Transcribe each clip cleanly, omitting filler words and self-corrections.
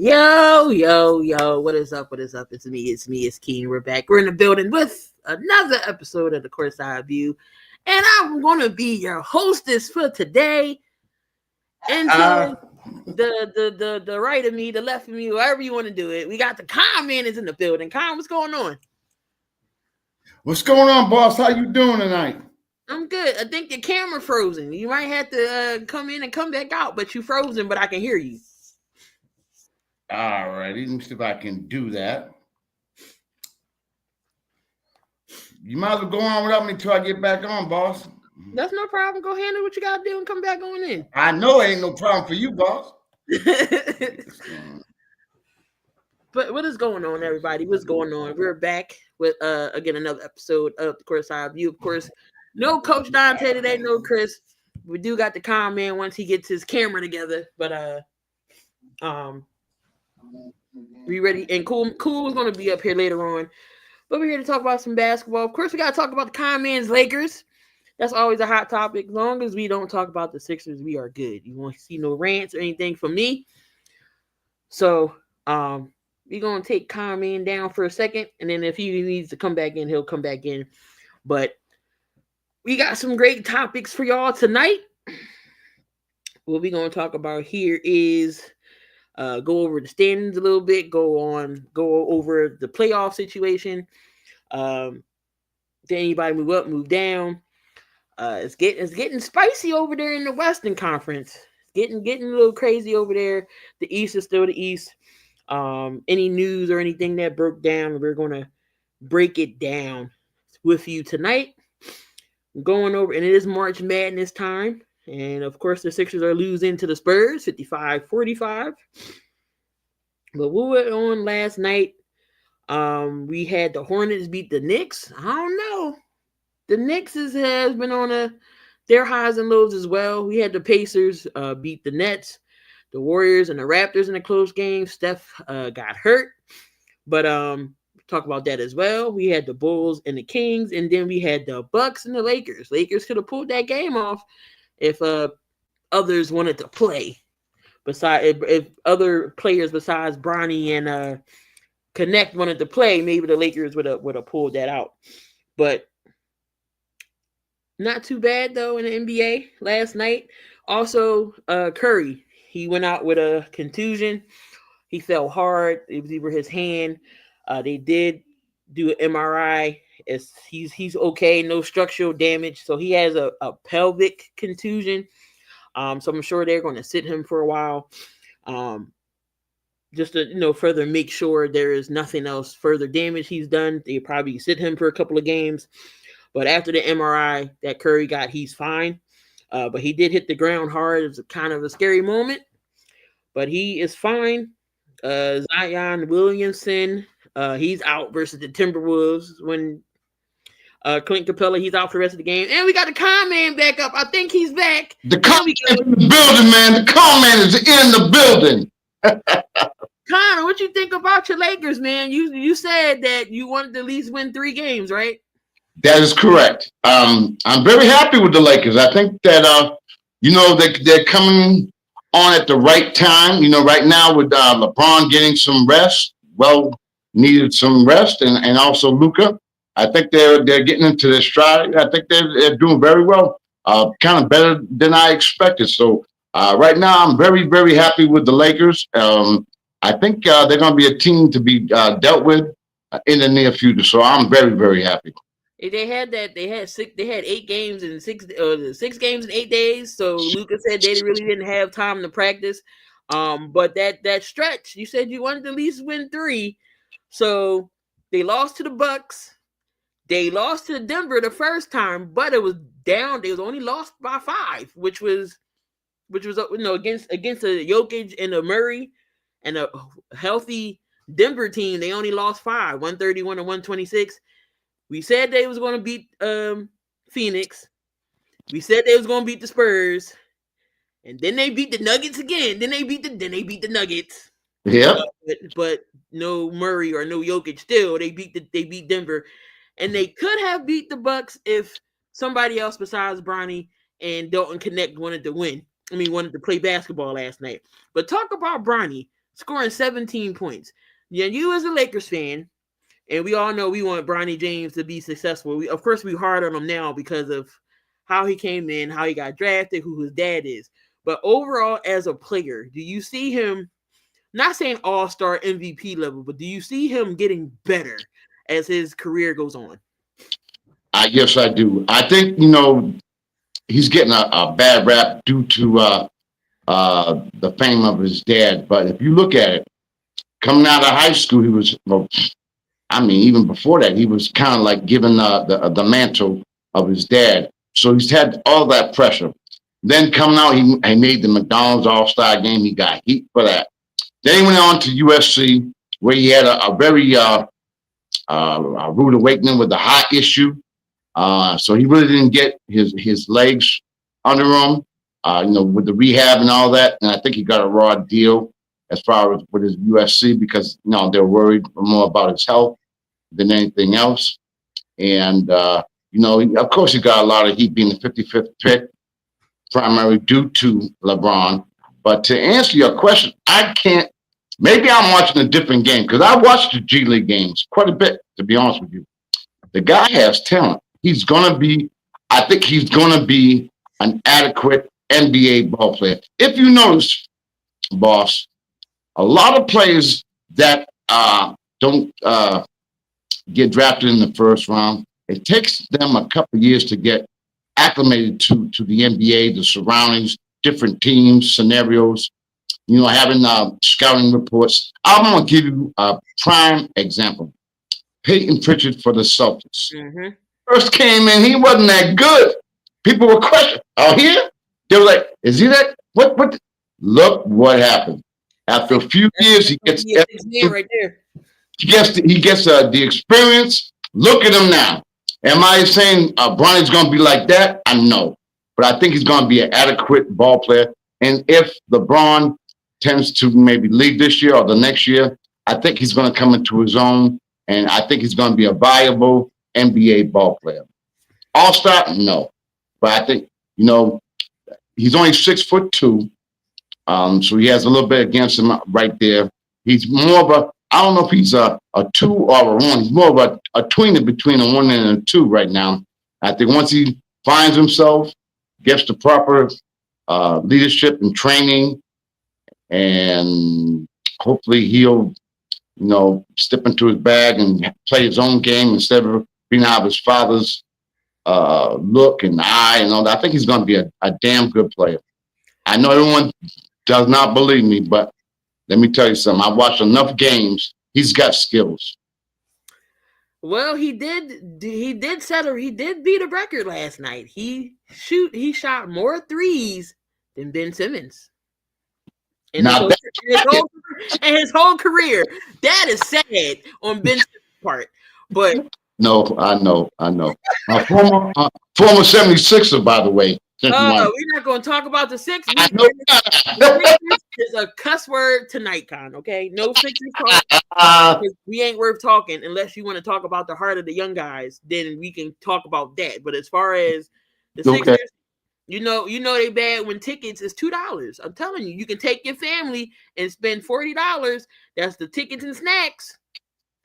Yo, what is up? It's me, Keen. We're back. We're in the building with another episode of the Courtside View. And I'm gonna be your hostess for today. And to the right of me, the left of me, wherever you want to do it. We got the Con Man is in the building. Con, what's going on? What's going on, boss? How you doing tonight? I'm good. I think your camera frozen. You might have to come in and come back out, but you frozen, but I can hear you. All right, let me see if I can do that. You might as well go on without me till I get back on, boss. That's no problem. Go handle what you gotta do and come back on in. I know it ain't no problem for you, boss. But what is going on, everybody? What's going on? We're back with again another episode of the Courtside View. Of course, no Coach Dante today, no Chris. We do got the Con Man once he gets his camera together, but we ready, and cool is going to be up here later on, but we're here to talk about some basketball. Of course, we got to talk about the Con Man's Lakers. That's always a hot topic. As long as we don't talk about the Sixers, we are good. You won't see no rants or anything from me. So we're going to take Con Man down for a second, and then if he needs to come back in, he'll come back in. But we got some great topics for y'all tonight. What we're going to talk about here is go over the standings a little bit, go over the playoff situation. Did anybody move up, move down? It's getting spicy over there in the Western Conference. Getting a little crazy over there. The East is still the East. Any news or anything that broke down, we're gonna break it down with you tonight. Going over, and it is March Madness time. And, of course, the Sixers are losing to the Spurs, 55-45. But we were on last night. We had the Hornets beat the Knicks. I don't know. The Knicks has been on their highs and lows as well. We had the Pacers beat the Nets, the Warriors, and the Raptors in a close game. Steph got hurt. But talk about that as well. We had the Bulls and the Kings, and then we had the Bucks and the Lakers. Lakers could have pulled that game off if others wanted to play, if other players besides Bronny and Connect wanted to play, maybe the Lakers would have pulled that out. But not too bad though in the NBA last night. Also, Curry, he went out with a contusion. He fell hard. It was either his hand. They did do an MRI. He's okay, no structural damage. So he has a pelvic contusion. So I'm sure they're going to sit him for a while, just to further make sure there is nothing else further damage he's done. They probably sit him for a couple of games, but after the MRI that Curry got, he's fine. But he did hit the ground hard. It was kind of a scary moment, but he is fine. Zion Williamson, he's out versus the Timberwolves when Clint Capella, he's out for the rest of the game. And we got the Con Man back up. I think he's back. The Con Man is in the building, man. The Con Man is in the building. Connor, what you think about your Lakers, man? You said that you wanted to at least win 3 games, right? That is correct. I'm very happy with the Lakers. I think that they're coming on at the right time. Right now with LeBron getting some rest, needed some rest, and also Luka. I think they're getting into their stride. I think they're doing very well, kind of better than I expected. So right now, I'm very, very happy with the Lakers. I think they're going to be a team to be dealt with in the near future. So I'm very, very happy. They had 8 games in 6 games in 8 days. So Luka said they really didn't have time to practice. But that stretch, you said you wanted to at least win 3. So they lost to the Bucks. They lost to Denver the first time, but it was down. They was only lost by 5, which was against a Jokic and a Murray and a healthy Denver team. They only lost 5, 131 to 126. We said they was going to beat Phoenix. We said they was going to beat the Spurs, and then they beat the Nuggets again. Then they beat the Nuggets. Yeah, but no Murray or no Jokic. Still, they beat Denver. And they could have beat the Bucks if somebody else besides Bronny and Dalton Connect wanted to play basketball last night. But talk about Bronny. scoring 17 points. Yeah, you as a Lakers fan, and we all know we want Bronny James to be successful. Of course, we hard on him now because of how he came in, how he got drafted, who his dad is. But overall, as a player, do you see him, not saying all-star MVP level, but do you see him getting better as his career goes on? Yes, I do. I think, he's getting a bad rap due to the fame of his dad. But if you look at it, coming out of high school, he was, well, I mean, even before that, he was kind of like given the mantle of his dad. So he's had all that pressure. Then coming out, he made the McDonald's All-Star game. He got heat for that. Then he went on to USC, where he had a very rude awakening with the heart issue. So he really didn't get his legs under him, with the rehab and all that. And I think he got a raw deal as far as with his USC because, they're worried more about his health than anything else. And, of course, he got a lot of heat being the 55th pick, primarily due to LeBron. But to answer your question, I can't. Maybe I'm watching a different game because I watched the G League games quite a bit, to be honest with you. The guy has talent. I think he's going to be an adequate NBA ball player. If you notice, boss, a lot of players that don't get drafted in the first round, it takes them a couple of years to get acclimated to the NBA, the surroundings, different teams, scenarios, having scouting reports. I'm going to give you a prime example. Peyton Pritchard for the Celtics. Mm-hmm. First came in, he wasn't that good. People were questioning. Oh, here? They were like, is he that? What? Look what happened. After a few years, he gets right there. He gets the experience. Look at him now. Am I saying Bronny's going to be like that? I know. But I think he's going to be an adequate ball player. And if LeBron tends to maybe leave this year or the next year, I think he's going to come into his own. And I think he's going to be a viable NBA ball player. All-star? No. But I think, he's only 6'2". So he has a little bit against him right there. He's more of a, I don't know if he's a 2 or a 1. He's more of a tweener between a 1 and a 2 right now. I think once he finds himself, gets the proper leadership and training, and hopefully he'll, step into his bag and play his own game instead of being out of his father's look and eye and all that. I think he's going to be a damn good player. I know everyone does not believe me, but let me tell you something. I've watched enough games. He's got skills. Well, he did beat a record last night. He shot more threes than Ben Simmons. In his whole career. That is sad on Ben Simmons' part. But no, I know. Former 76er, by the way. We're not going to talk about the Sixers. The Sixers is a cuss word tonight, Con. Okay, no Sixers talk. We ain't worth talking unless you want to talk about the heart of the young guys. Then we can talk about that. But as far as the Sixers, you know they bad when tickets is $2. I'm telling you, you can take your family and spend $40. That's the tickets and snacks,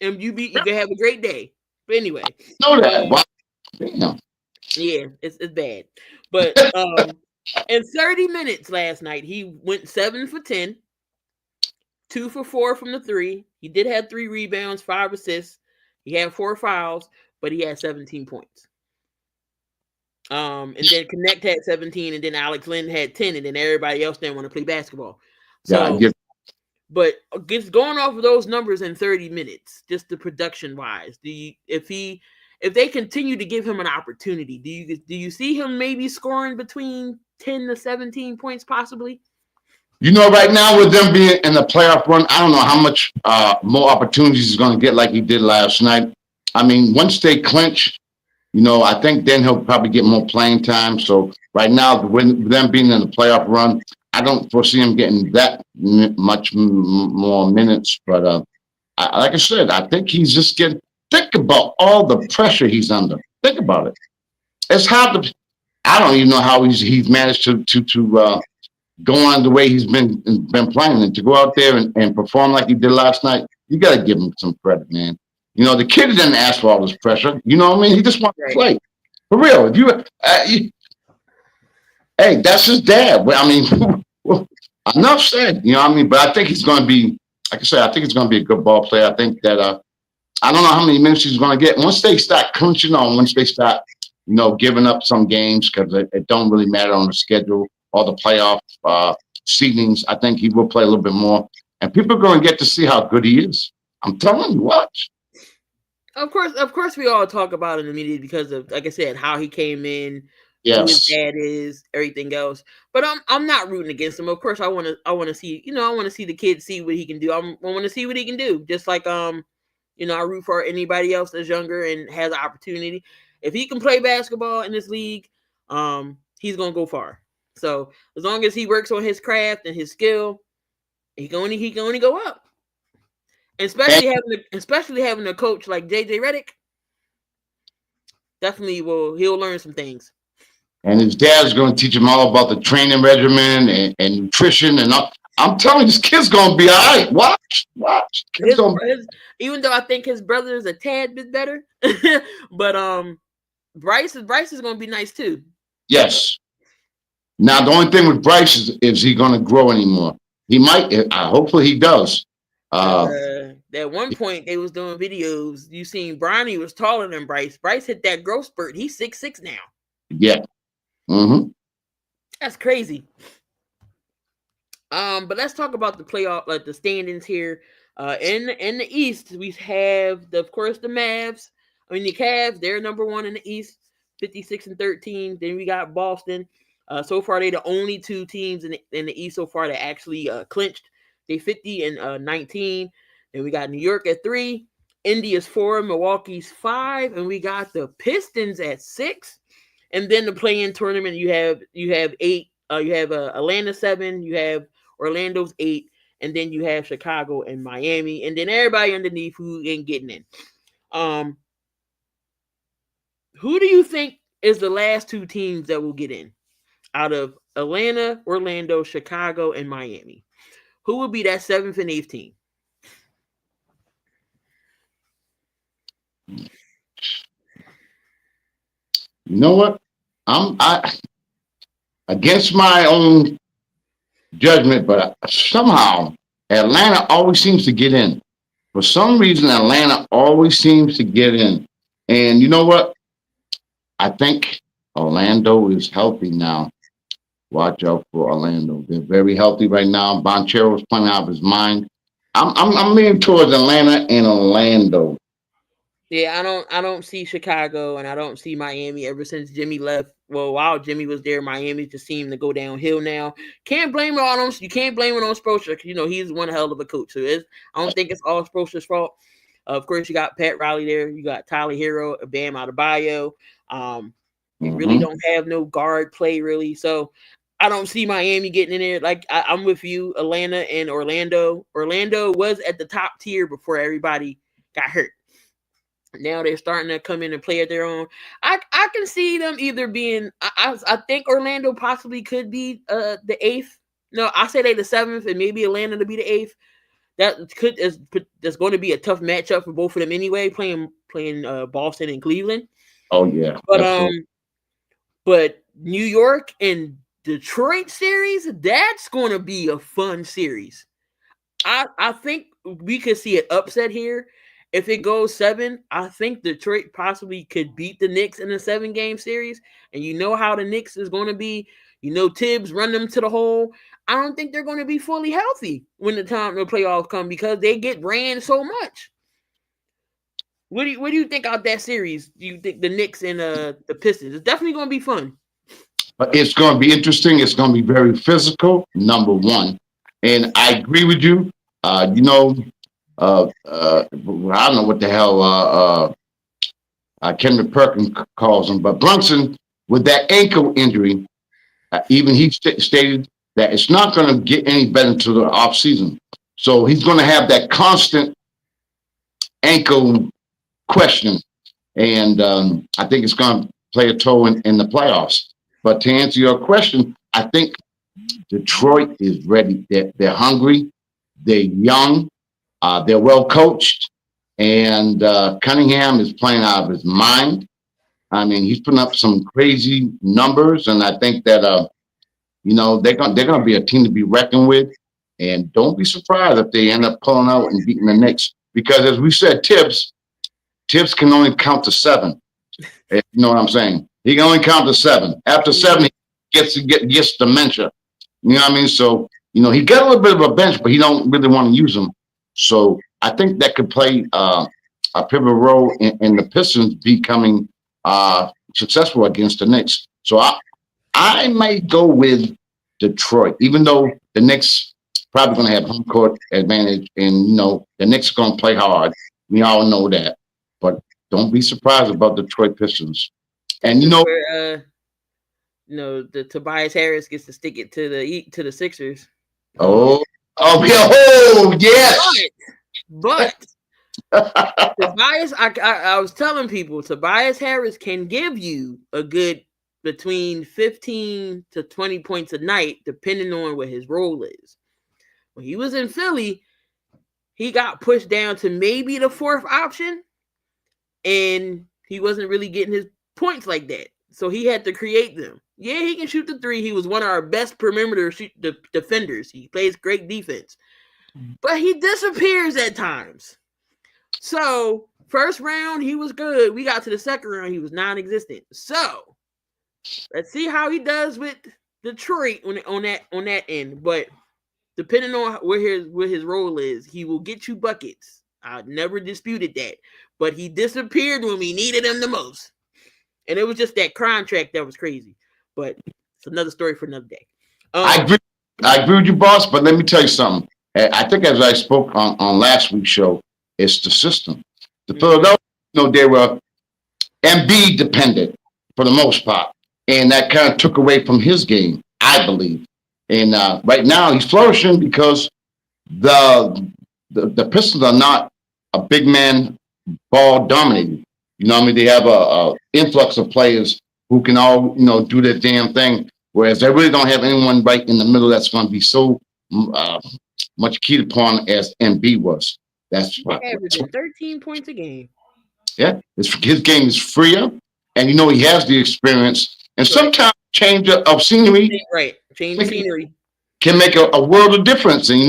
and you can have a great day. But anyway, know that. Yeah, it's bad. But in 30 minutes last night, he went 7 for 10, 2 for 4 from the 3. He did have 3 rebounds, 5 assists. He had 4 fouls, but he had 17 points. And then Connect had 17, and then Alex Lynn had 10, and then everybody else didn't want to play basketball. So, but just going off of those numbers in 30 minutes, just the production wise, if they continue to give him an opportunity, do you see him maybe scoring between 10 to 17 points possibly? Right now with them being in the playoff run, I don't know how much more opportunities he's going to get like he did last night. I mean, once they clinch, I think then he'll probably get more playing time. So right now, with them being in the playoff run, I don't foresee him getting that much more minutes. But like I said, I think he's just getting. Think about all the pressure he's under. Think about it. It's hard to. I don't even know how he's managed to go on the way he's been playing, and to go out there and perform like he did last night, you got to give him some credit, man. You know, the kid didn't ask for all this pressure. You know what I mean? He just wants to Right. play. For real. If hey, that's his dad. Well, I mean, enough said. You know what I mean? But I think he's going to be, like I said, I think he's going to be a good ball player. I think that I don't know how many minutes he's going to get. Once they start clinching on, once they start, giving up some games because it don't really matter on the schedule or the playoff seedings, I think he will play a little bit more. And people are going to get to see how good he is. I'm telling you, watch. Of course, we all talk about it in the media because of, like I said, how he came in, who his Yes. dad is, everything else. But I'm not rooting against him. Of course, I want to see, I want to see the kid see what he can do. I want to see what he can do. Just like I root for anybody else that's younger and has an opportunity. If he can play basketball in this league, he's gonna go far. So as long as he works on his craft and his skill, he can only go up. And, Especially having a coach like JJ Redick, definitely he'll learn some things. and his dad's going to teach him all about the training regimen and nutrition. And I'm telling you, this kid's going to be all right. Watch. Kid's His, going to his Even though I think his brother is a tad bit better, but Bryce is gonna be nice too. yes. Now, the only thing with Bryce is he going to grow anymore? He might. Hopefully, he does. Uh, At one point they was doing videos. You seen Bronny was taller than Bryce. Bryce hit that growth spurt. He's 6'6" now. yeah. Mm-hmm. That's crazy. But let's talk about the playoff, like the standings here. In the East, we have of course the Mavs. I mean the Cavs. They're number one in the East, 56-13. Then we got Boston. So far, they the only two teams in the East so far that actually clinched. They 50-19. Then we got New York at 3. India's 4. Milwaukee's 5, and we got the Pistons at 6. And then the play-in tournament, you have 8. You have Atlanta 7. You have Orlando's 8, and then you have Chicago and Miami, and then everybody underneath who ain't getting in. Who do you think is the last two teams that will get in out of Atlanta, Orlando, Chicago, and Miami? Who will be that 7th and 8th team? You know what? I against my own judgment, but somehow Atlanta always seems to get in. For some reason, Atlanta always seems to get in. And you know what? I think Orlando is healthy now. Watch out for Orlando. They're very healthy right now. Bonchero's playing out of his mind. I'm leaning towards Atlanta and Orlando. Yeah, I don't see Chicago and I don't see Miami ever since Jimmy left. Well, while Jimmy was there, Miami just seemed to go downhill now. Can't blame it on him. You can't blame it on Spoelstra. He's one hell of a coach. So I don't think it's all Spoelstra's fault. Of course, you got Pat Riley there. You got Tyler Hero, Bam Adebayo. You really Hmm. don't have no guard play really. So I don't see Miami getting in there. Like I'm with you, Atlanta and Orlando. Orlando was at the top tier before everybody got hurt. Now they're starting to come in and play at their own. I can see them either being. I think Orlando possibly could be the 8th. No, I say they the 7th, and maybe Atlanta to be the 8th. That's going to be a tough matchup for both of them anyway. Playing Boston and Cleveland, Oh yeah, but absolutely. New York and Detroit series, that's going to be a fun series. I think we could see an upset here. If it goes 7, I think Detroit possibly could beat the Knicks in a 7-game series. And you know how the Knicks is going to be. Tibbs run them to the hole. I don't think they're going to be fully healthy when the time the playoffs come because they get ran so much. What do you think out that series? Do you think the Knicks and the Pistons? It's definitely going to be fun. But it's going to be interesting. It's going to be very physical. Number one, and I agree with you. I don't know what the hell Kendrick Perkins calls him, but Brunson with that ankle injury, even he stated that it's not going to get any better until the off season. So he's going to have that constant ankle question, and I think it's going to play a toll in the playoffs. But to answer your question, I think Detroit is ready. They're hungry. They're young. They're well coached. And Cunningham is playing out of his mind. I mean, he's putting up some crazy numbers, and I think that they're gonna be a team to be reckoned with. And don't be surprised if they end up pulling out and beating the Knicks, because as we said, Tibbs can only count to seven. You know what I'm saying? He can only count to seven. After seven, he gets dementia. You know what I mean? So he got a little bit of a bench, but he don't really want to use them. So I think that could play a pivotal role in the Pistons becoming successful against the Knicks. So I might go with Detroit, even though the Knicks probably going to have home court advantage, and the Knicks are going to play hard. We all know that, but don't be surprised about Detroit Pistons. And where the Tobias Harris gets to stick it to the Sixers. Oh yes. But Tobias, I was telling people, Tobias Harris can give you a good between 15 to 20 points a night, depending on what his role is. When he was in Philly, he got pushed down to maybe the fourth option, and he wasn't really getting his points like that. So he had to create them. Yeah, he can shoot the three. He was one of our best perimeter defenders. He plays great defense. But he disappears at times. So, first round, he was good. We got to the second round, he was non-existent. So, let's see how he does with Detroit on that end. But depending on where his role is, he will get you buckets. I never disputed that. But he disappeared when we needed him the most. And it was just that contract that was crazy. But it's another story for another day. I agree with you, boss. But let me tell you something. I think, as I spoke on last week's show, it's the system. The Philadelphia, they were Embiid dependent for the most part, and that kind of took away from his game, I believe. And right now, he's flourishing because the Pistons are not a big man ball dominating. They have a influx of players who can all do their damn thing, whereas they really don't have anyone right in the middle that's going to be so much keyed upon as Embiid was. That's what. Averaging 13 points a game. Yeah, his game is freer, and he has the experience. And sometimes change of scenery, right? Change of scenery can make a world of difference. And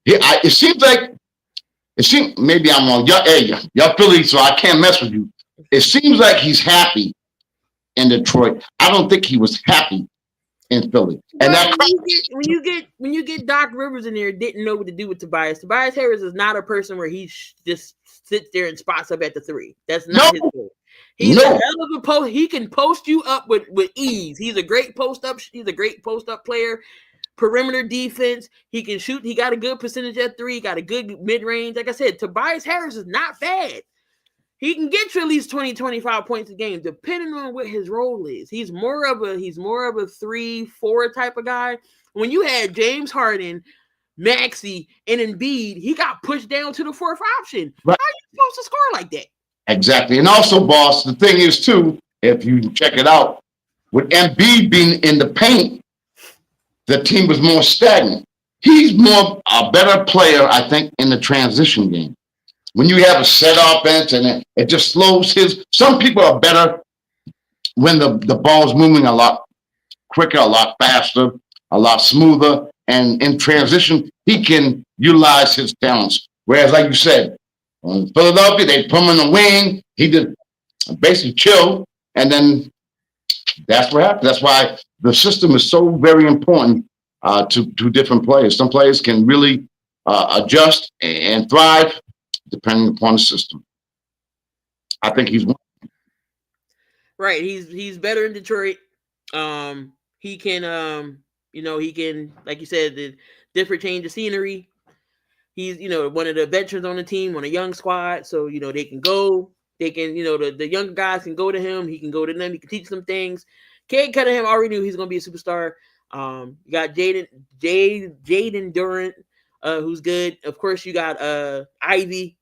it seems maybe I'm on y'all Philly, so I can't mess with you. It seems like he's happy in Detroit. I don't think he was happy in Philly. And when you get Doc Rivers in there, didn't know what to do with Tobias. Tobias Harris is not a person where he just sits there and spots up at the three. That's not his goal. He's a hell of a post. He can post you up with ease. He's a great post up. He's a great post up player. Perimeter defense. He can shoot. He got a good percentage at three. Got a good mid range. Like I said, Tobias Harris is not bad. He can get you at least 20, 25 points a game, depending on what his role is. He's more of a 3-4 type of guy. When you had James Harden, Maxey, and Embiid, he got pushed down to the fourth option. Right. How are you supposed to score like that? Exactly. And also, boss, the thing is too, if you check it out, with Embiid being in the paint, the team was more stagnant. He's a better player, I think, in the transition game. When you have a set offense and it just slows some people are better when the ball's moving a lot quicker, a lot faster, a lot smoother. And in transition, he can utilize his talents. Whereas, like you said, in Philadelphia, they put him in the wing. He did basically chill. And then that's what happened. That's why the system is so very important to different players. Some players can really adjust and thrive depending upon the system. I think he's one. Right. He's better in Detroit. He can he can, like you said, the different change of scenery. He's one of the veterans on the team on a young squad, so they can go. They can the younger guys can go to him. He can go to them. He can teach them things. Cade Cunningham already knew he's going to be a superstar. You got Jaden Durant, who's good. Of course, you got Ivy.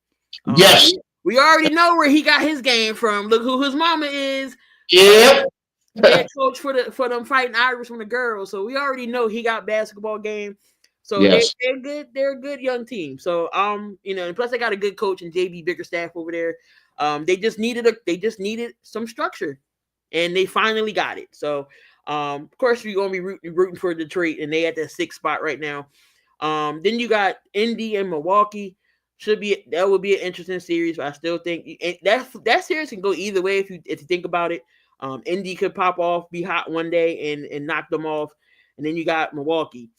Yes. We already know where he got his game from. Look who his mama is. Yeah. head coach for them Fighting Irish from the girls. So we already know he got basketball game. So Yes. they're good. They're a good young team. So and plus they got a good coach and JB Bickerstaff over there. They just needed some structure, and they finally got it. So of course we're gonna be rooting for Detroit, and they at that sixth spot right now. Then you got Indy and Milwaukee. That would be an interesting series. But I still think that series can go either way if you think about it. Indy could pop off, be hot one day, and knock them off, and then you got Milwaukee.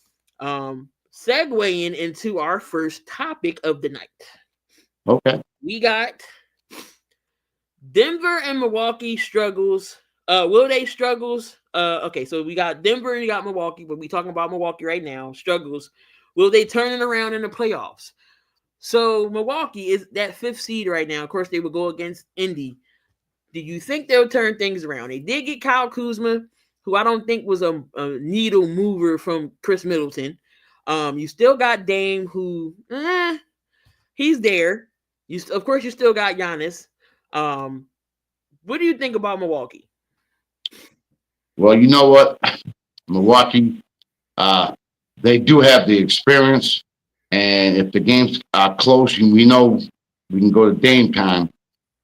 Segueing into our first topic of the night, Okay. we got Denver and Milwaukee struggles. Will they struggles? Okay, so we got Denver and we got Milwaukee, but we talking about Milwaukee right now. Struggles. Will they turn it around in the playoffs? So Milwaukee is that fifth seed right now. Of course, they would go against Indy. Do you think they'll turn things around? They did get Kyle Kuzma, who I don't think was a needle mover from Chris Middleton. You still got Dame, who he's there. Of course, you still got Giannis. What do you think about Milwaukee? Well, you know what? Milwaukee, they do have the experience. And if the games are close, we know we can go to Dame time.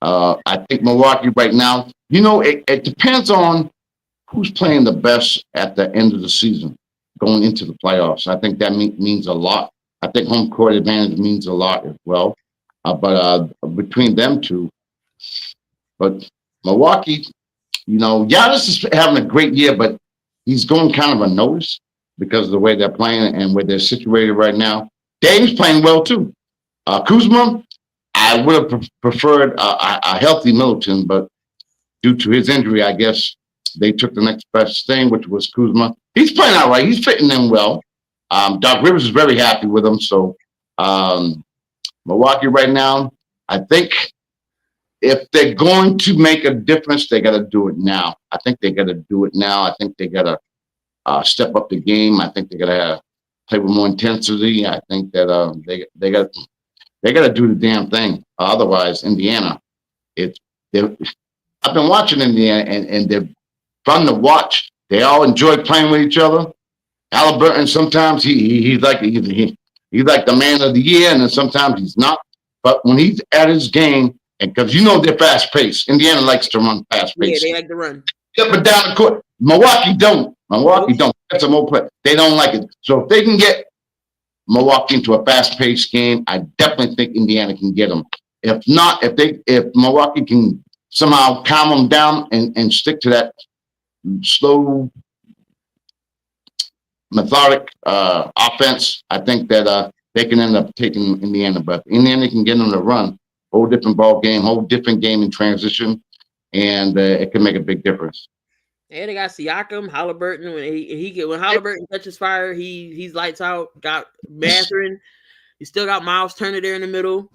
I think Milwaukee right now, it depends on who's playing the best at the end of the season, going into the playoffs. I think that means a lot. I think home court advantage means a lot as well. But between them two, but Milwaukee, Giannis is having a great year, but he's going kind of unnoticed because of the way they're playing and where they're situated right now. Dame's playing well too. Kuzma, I would have preferred a healthy Middleton, but due to his injury, I guess they took the next best thing, which was Kuzma. He's playing all right. He's fitting in well. Doc Rivers is very happy with him. So Milwaukee right now, I think if they're going to make a difference, they got to do it now. I think they got to do it now. I think they got to step up the game. I think they got to play with more intensity. I think that they got to do the damn thing. Otherwise, Indiana, I've been watching Indiana, and they're fun to watch. They all enjoy playing with each other. Halliburton, sometimes he's like the man of the year, and then sometimes he's not. But when he's at his game, and because they're fast paced, Indiana likes to run fast paced. Yeah, they like to run up and down the court. Milwaukee don't. That's a more play. They don't like it. So if they can get Milwaukee into a fast paced game, I definitely think Indiana can get them. If not, if Milwaukee can somehow calm them down and stick to that slow, methodic offense, I think that they can end up taking Indiana. But Indiana can get them to run. Whole different ball game, whole different game in transition, and it can make a big difference. Yeah, they got Siakam, Halliburton. When Halliburton touches fire, he's lights out. Got Mathurin. You still got Miles Turner there in the middle.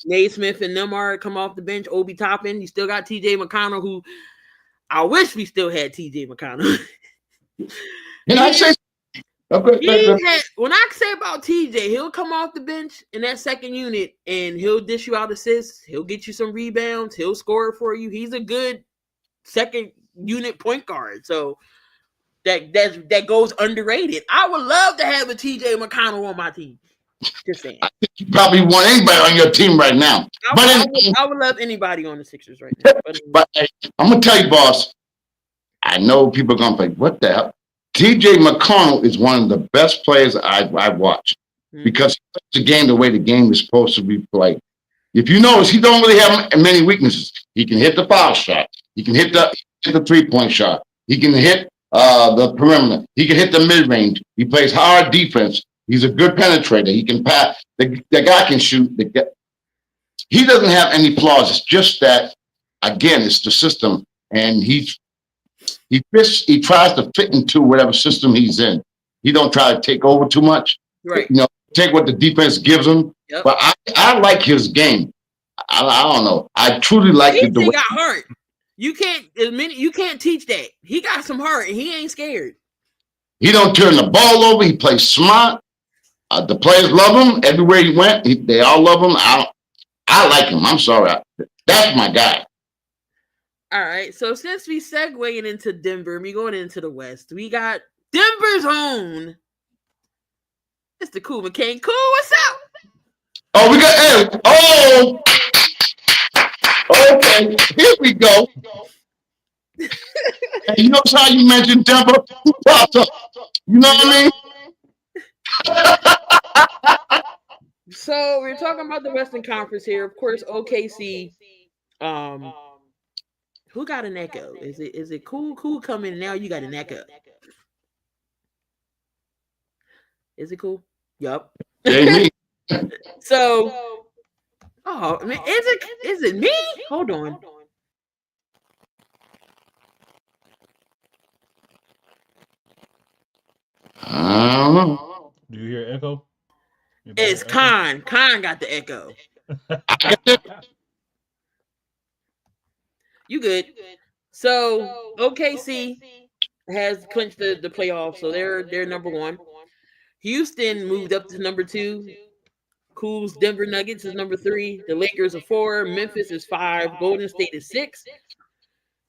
Naismith and Nemar come off the bench. Obi Toppin. You still got TJ McConnell, who I wish we still had TJ McConnell. When I say about TJ, he'll come off the bench in that second unit and he'll dish you out assists. He'll get you some rebounds. He'll score for you. He's a good second unit point guard. So that goes underrated. I would love to have a TJ McConnell on my team. Just saying. I think you probably want anybody on your team right now. I would love anybody on the Sixers right now. But I'm gonna tell you, boss. I know people are gonna think, what the hell? TJ McConnell is one of the best players I've watched because he plays the game the way the game is supposed to be played. If you notice, he don't really have many weaknesses. He can hit the foul shot. He can hit the 3-point shot. He can hit the perimeter. He can hit the mid-range. He plays hard defense. He's a good penetrator. He can pass. The guy can shoot. He doesn't have any flaws. It's just that, again, it's the system. And he tries to fit into whatever system he's in. He don't try to take over too much. Right. Take what the defense gives him. Yep. But I like his game. I don't know. I truly like it. He got heart. You can't teach that. He got some heart and he ain't scared. He don't turn the ball over. He plays smart. The players love him. Everywhere he went, they all love him. I like him. I'm sorry. That's my guy. All right. So since we segueing into Denver, we going into the West. We got Denver's own Mr. Cool McCain. Cool, what's up? Oh, we got oh, okay. Here we go. And you notice how you mentioned Denver? Who popped up? You know what I Yup. mean? So we're talking about the Western Conference here. Of course, OKC. Um, who got an echo? Is it cool? Cool coming now? You got an echo. Is it cool? Yup. Jay me. So, oh man, is it me? Hold on. I don't know. Do you hear echo? It's Khan. Khan got the echo. I got this. You good? So OKC has clinched the playoffs, so they're number one. Houston moved up to number two. Cool's Denver Nuggets is number three. The Lakers are four. Memphis is five. Golden State is six.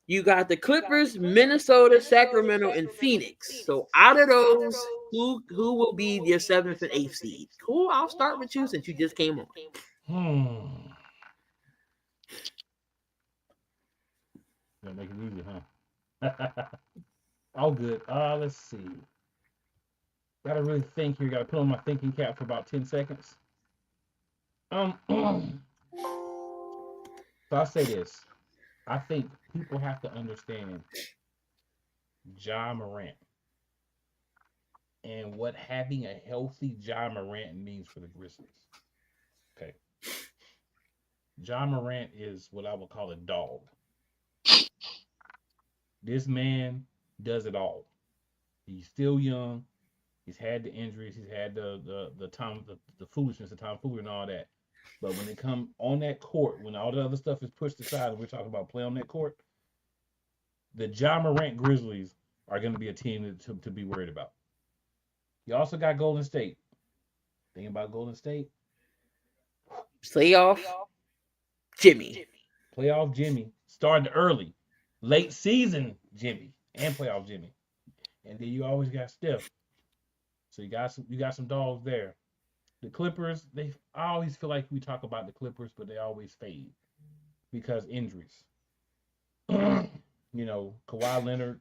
You got the Clippers, Minnesota, Sacramento, and Phoenix. So out of those, who will be your seventh and eighth seed? Cool. I'll start with you since you just came on. Gonna make it easy, huh? All good. Let's see. Gotta really think here. Gotta put on my thinking cap for about 10 seconds. So I'll say this. I think people have to understand Ja Morant and what having a healthy Ja Morant means for the Grizzlies. Okay. Ja Morant is what I would call a dog. This man does it all. He's still young. He's had the injuries. He's had the foolishness, the tomfoolery, and all that. But when they come on that court, when all the other stuff is pushed aside, and we're talking about play on that court, the Ja Morant Grizzlies are going to be a team to be worried about. You also got Golden State. Thinking about Golden State, Playoff Jimmy. playoff Jimmy started early, late season Jimmy, and playoff Jimmy, and then you always got Steph. So you got some dogs there. The Clippers, I always feel like we talk about the Clippers, but they always fade because injuries. Kawhi Leonard.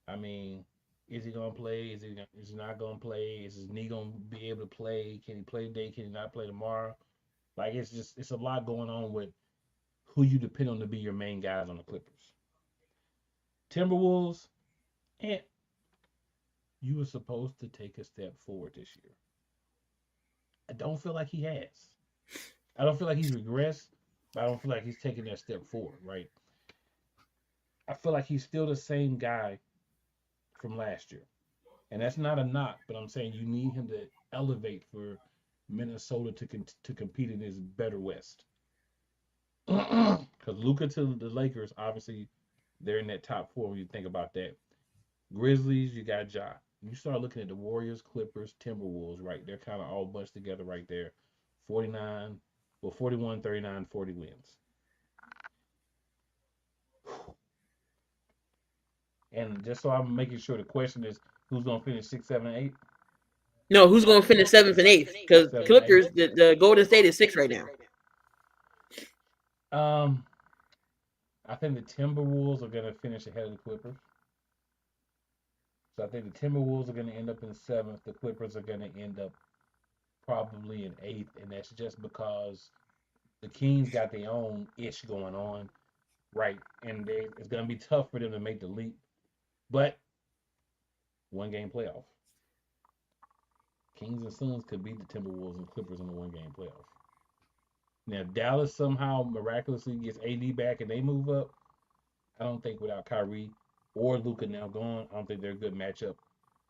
I mean, is he gonna play? Is he not gonna play? Is his knee gonna be able to play? Can he play today? Can he not play tomorrow? Like it's a lot going on with who you depend on to be your main guys on the Clippers. Timberwolves, and you were supposed to take a step forward this year. I don't feel like he has. I don't feel like he's regressed, but I don't feel like he's taking that step forward, right? I feel like he's still the same guy from last year. And that's not a knock, but I'm saying you need him to elevate for Minnesota to compete in this better West. Because Luka to the Lakers, obviously, they're in that top four when you think about that. Grizzlies, you got Ja. You start looking at the Warriors, Clippers, Timberwolves, right? They're kind of all bunched together right there. 49, 41, 39, 40 wins. And just so I'm making sure the question is who's going to finish 6, 7, 8? No, who's going to finish seventh and eighth? Because Clippers, the Golden State is six right now. I think the Timberwolves are going to finish ahead of the Clippers. So I think the Timberwolves are going to end up in seventh. The Clippers are going to end up probably in eighth, and that's just because the Kings got their own ish going on, right? And it's going to be tough for them to make the leap. But one-game playoff. Kings and Suns could beat the Timberwolves and Clippers in a one-game playoff. Now, if Dallas somehow miraculously gets AD back and they move up, I don't think without Kyrie or Luka now gone, I don't think they're a good matchup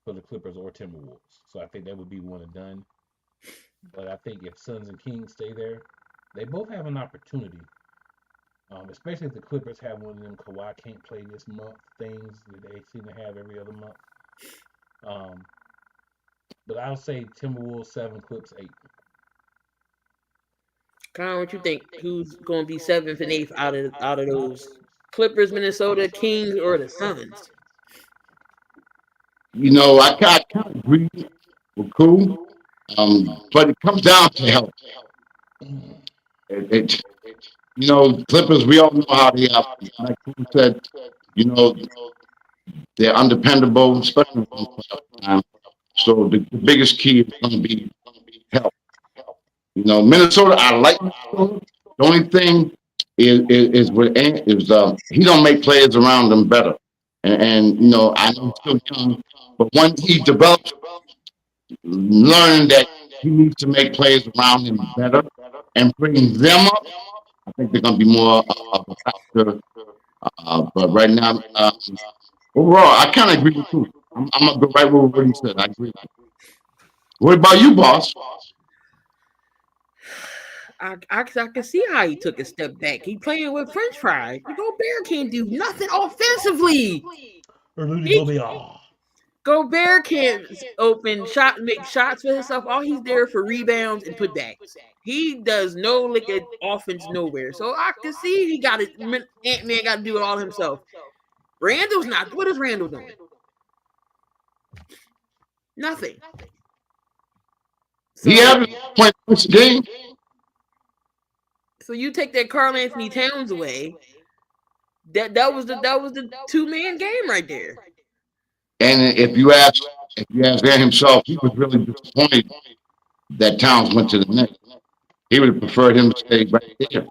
for the Clippers or Timberwolves. So I think that would be one and done. But I think if Suns and Kings stay there, they both have an opportunity. Especially if the Clippers have one of them Kawhi can't play this month things that they seem to have every other month. But I'll say Timberwolves 7, Clips 8. Con, what you think? Who's going to be seventh and eighth out of those? Clippers, Minnesota, Kings, or the Suns? I kind of agree with Cool, but it comes down to health. It, Clippers, we all know how they are. Like Cool said, you know, they're undependable, especially in playoff time. So the biggest key is going to be health. Minnesota, I like Minnesota. The only thing is with Ant is he don't make players around them better. And I know he's still young, but once he develops, learning that he needs to make players around him better and bring them up, I think they're going to be more of a factor. But right now, overall, I kind of agree with you. I'm going to go right with what he said. I agree. What about you, boss? I can see how he took a step back. He playing with French fries. The Gobert can't do nothing offensively. Or Rudy He Gobert. Gobert can't make shots for himself. All he's there for rebounds and putbacks. He does no liquid offense nowhere. So I can see he got it. Ant Man got to do it all himself. Randall's not. What is Randall doing? Nothing. So, He averaged 20 points a game. so you take that Karl Anthony Towns away. That was the 2-man game right there. And if you ask Ant himself, he was really disappointed that Towns went to the Knicks. He would have preferred him to stay right there.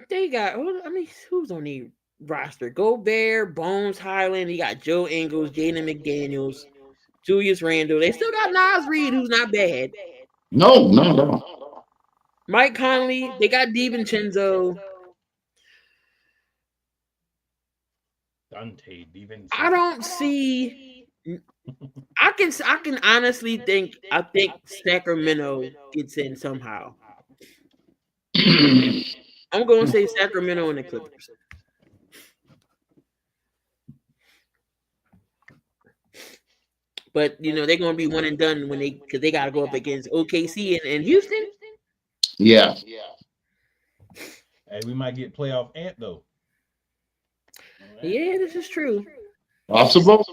They got. Who's on the roster? Gobert, Bones Highland. You got Joe Ingles, Jaden McDaniels, Julius Randle. They still got Nas Reed, who's not bad. No, no, no. Mike Conley. They got DiVincenzo. Dante DiVincenzo. I don't see. I can honestly think. I think Sacramento gets in somehow. I'm going to say Sacramento and the Clippers. But they're going to be one and done because they got to go up against OKC and Houston. Yeah. Hey, we might get playoff Ant though. Yeah, this is true. Possible.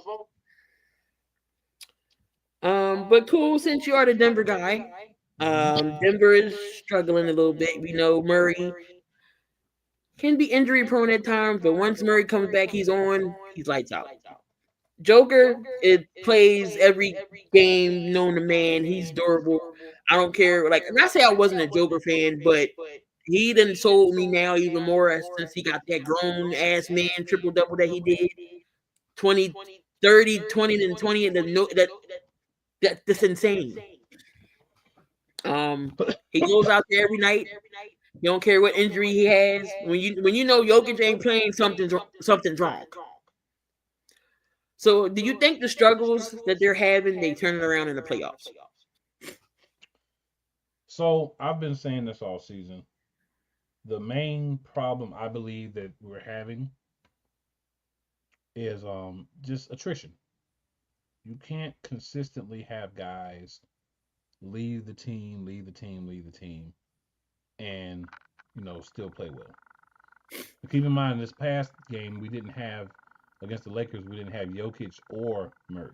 But cool, since you are the Denver guy. Denver is struggling a little bit. We know Murray can be injury prone at times, but once Murray comes back, he's lights out. Joker, it plays every game known to man. He's durable. I don't care. Like, and I say I wasn't a Joker fan, but he done sold me now even more since he got that grown ass man triple double that he did. 20, 30, 20, and 20, and that's insane. He goes out there every night. You don't care what injury he has. When you know Jokic ain't playing, something's wrong. So, do you think the struggles that they're having, they turn it around in the playoffs? So I've been saying this all season. The main problem I believe that we're having is just attrition. You can't consistently have guys leave the team, and still play well. But keep in mind, this past game we didn't have against the Lakers. We didn't have Jokic or Murray,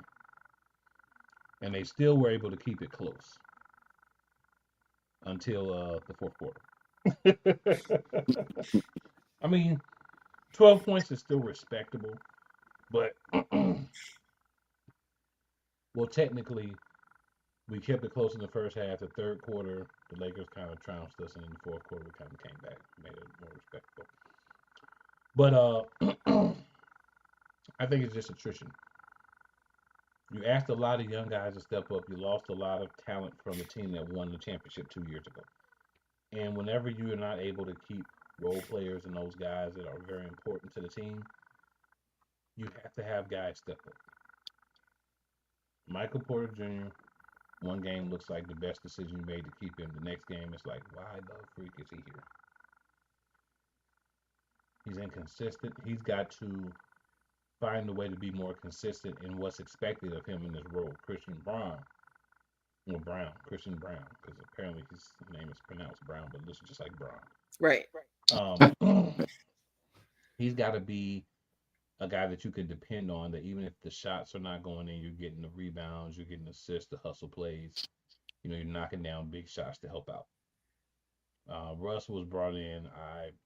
and they still were able to keep it close until the fourth quarter. I mean, 12 points is still respectable, but well, technically, we kept it close in the first half. The third quarter, the Lakers kind of trounced us, and in the fourth quarter, we kind of came back, made it more respectable. But I think it's just attrition. You asked a lot of young guys to step up. You lost a lot of talent from the team that won the championship 2 years ago. And whenever you are not able to keep role players and those guys that are very important to the team, you have to have guys step up. Michael Porter Jr., one game looks like the best decision you made to keep him. The next game, it's like, why the freak is he here? He's inconsistent. He's got to find a way to be more consistent in what's expected of him in this role. Christian Brown, because apparently his name is pronounced Brown, but looks just like Brown. Right. Um, he's got to be a guy that you can depend on. That even if the shots are not going in, you're getting the rebounds, you're getting assists, the hustle plays. You're knocking down big shots to help out. Russ was brought in.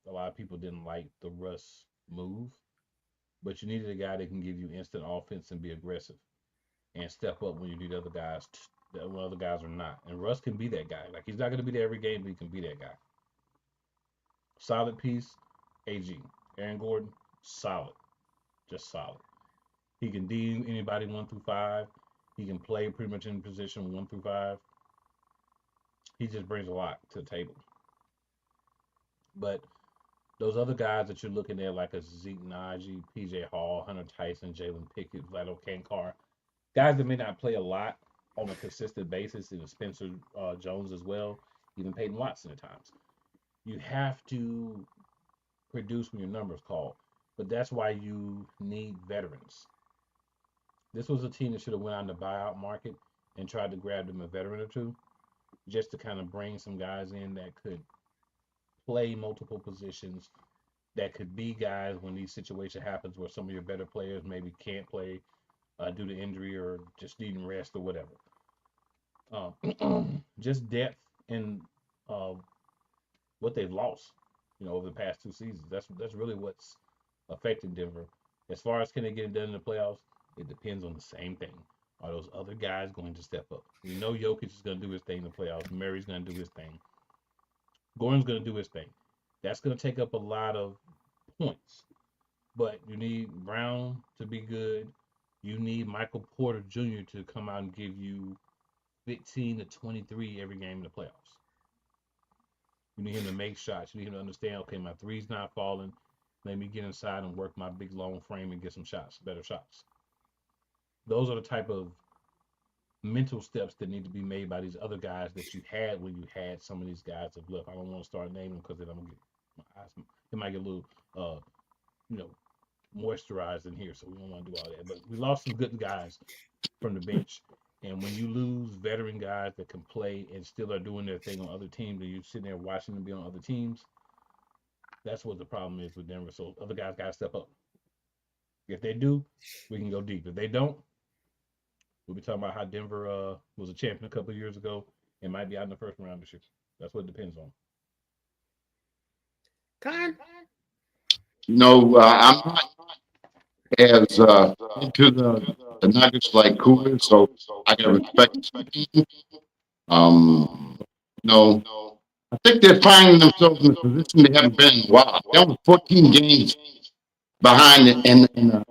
A lot of people didn't like the Russ move, but you needed a guy that can give you instant offense and be aggressive and step up when you need other guys when other guys are not. And Russ can be that guy. Like he's not going to be there every game, but he can be that guy. Solid piece. AG Aaron Gordon, solid, just solid. He can D anybody 1 through 5. He can play pretty much in position 1 through 5. He just brings a lot to the table. But those other guys that you're looking at, like a Zeke Naji, PJ Hall, Hunter Tyson, Jalen Pickett, Vlado Kankar, guys that may not play a lot on a consistent basis, and Spencer Jones as well, even Peyton Watson at times. You have to produce when your numbers call, but that's why you need veterans. This was a team that should have went on the buyout market and tried to grab them a veteran or two, just to kind of bring some guys in that could play multiple positions, that could be guys when these situations happens where some of your better players maybe can't play due to injury or just needing rest or whatever. Just depth in uh, what they've lost, over the past 2 seasons. That's really what's affecting Denver. As far as can they get it done in the playoffs, it depends on the same thing. Are those other guys going to step up? We know Jokic is going to do his thing in the playoffs. Murray's going to do his thing. Gordon's going to do his thing. That's going to take up a lot of points. But you need Brown to be good. You need Michael Porter Jr. to come out and give you 15 to 23 every game in the playoffs. You need him to make shots. You need him to understand, okay, my three's not falling. Let me get inside and work my big long frame and get some shots, better shots. Those are the type of mental steps that need to be made by these other guys that you had when you had some of these guys have left. I don't want to start naming them because then I'm gonna get my eyes. It might get a little, you know, moisturized in here, so we don't want to do all that. But we lost some good guys from the bench, and when you lose veteran guys that can play and still are doing their thing on other teams, and you're sitting there watching them be on other teams, that's what the problem is with Denver. So other guys got to step up. If they do, we can go deep. If they don't, we'll be talking about how Denver was a champion a couple of years ago and might be out in the first round this year. That's what it depends on. Con? I'm not as into the Nuggets like Cooper, so I got to respect the team. Um, no, I think they're finding themselves in a position they haven't been in a while. They were 14 games behind in the